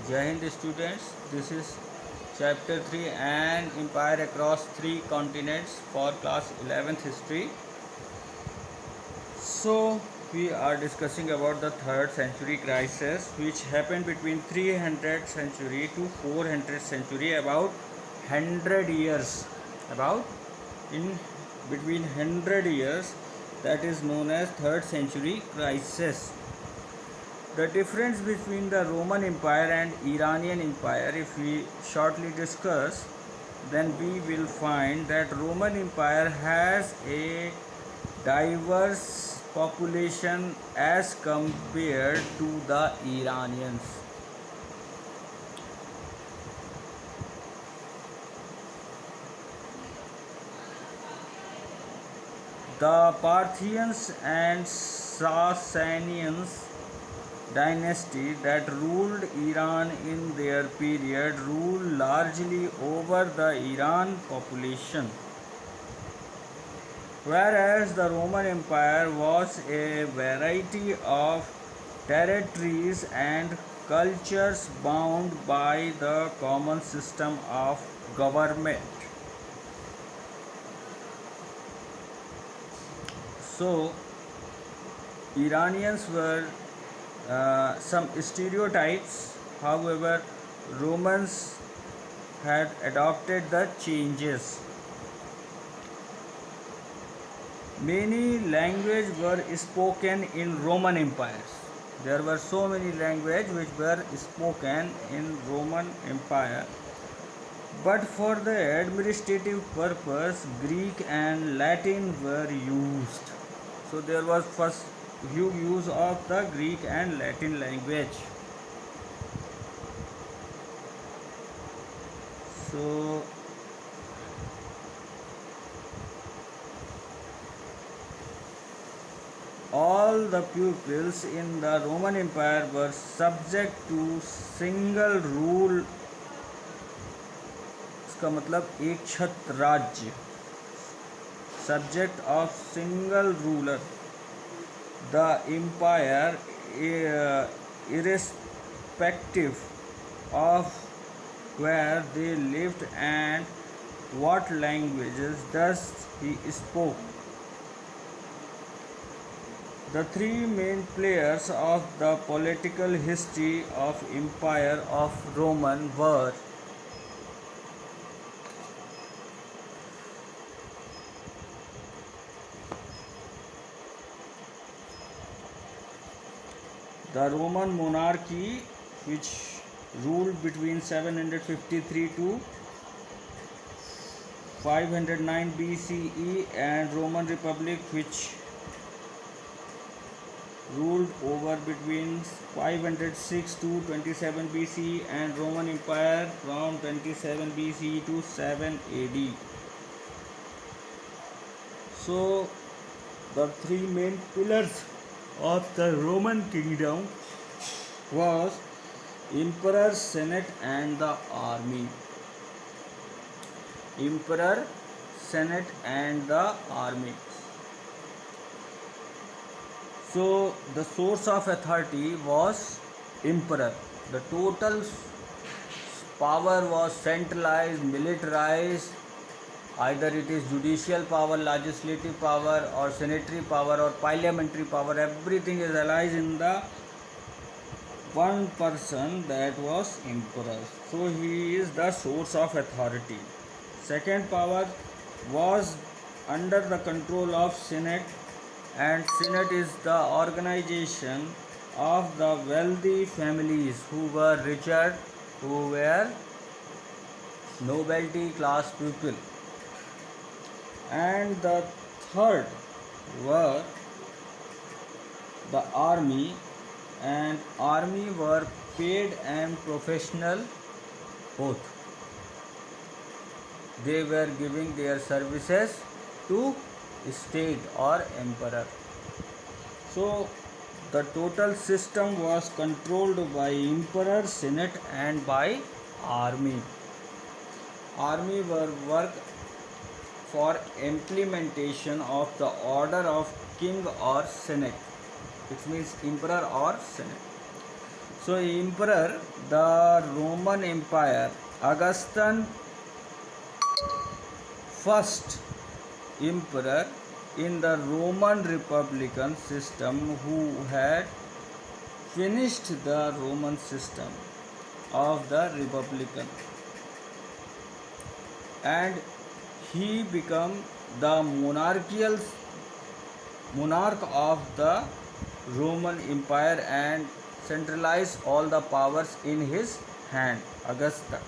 Jai Hind students, this is chapter 3 An Empire Across 3 Continents for class 11th history. So we are discussing about the 3rd century crisis which happened between 300 century to 400 century, about 100 years, about in between 100 years, that is known as 3rd century crisis. The difference between the Roman Empire and Iranian Empire, if we shortly discuss, then we will find that Roman Empire has a diverse population as compared to the Iranians. The Parthians and Sasanians dynasty that ruled Iran in their period ruled largely over the Iran population, whereas the Roman Empire was a variety of territories and cultures bound by the common system of government. So, Iranians were some stereotypes, however, Romans had adopted the changes. Many languages were spoken in Roman empires. There were so many languages which were spoken in Roman Empire. But for the administrative purpose, Greek and Latin were used. So there was first huge use of the Greek and Latin language. So all the pupils in the Roman Empire were subject to single rule. इसका मतलब एक छत्र राज्य, subject of single ruler. The empire, irrespective of where they lived and what languages thus he spoke. The three main players of the political history of Empire of Roman were the Roman monarchy, which ruled between 753 to 509 BCE, and Roman Republic, which ruled over between 506 to 27 BCE, and Roman Empire from 27 BCE to 7 AD. So the three main pillars of the Roman kingdom was Emperor, Senate and the army. Emperor, Senate and the army. So the source of authority was emperor. The total power was centralized, militarized. Either it is judicial power, legislative power, or sanitary power, or parliamentary power. Everything is allied in the one person, that was emperor. So he is the source of authority. Second power was under the control of Senate, and Senate is the organization of the wealthy families who were richer, who were nobility class people. And the third were the army, and army were paid and professional both. They were giving their services to state or emperor. So the total system was controlled by emperor, senate and by army. Army were work for implementation of the order of king or senate, which means emperor or senate. So emperor, the Roman Empire, Augustus first emperor in the Roman Republican system, who had finished the Roman system of the Republican, and he became the monarch of the Roman Empire and centralized all the powers in his hand. Augustus.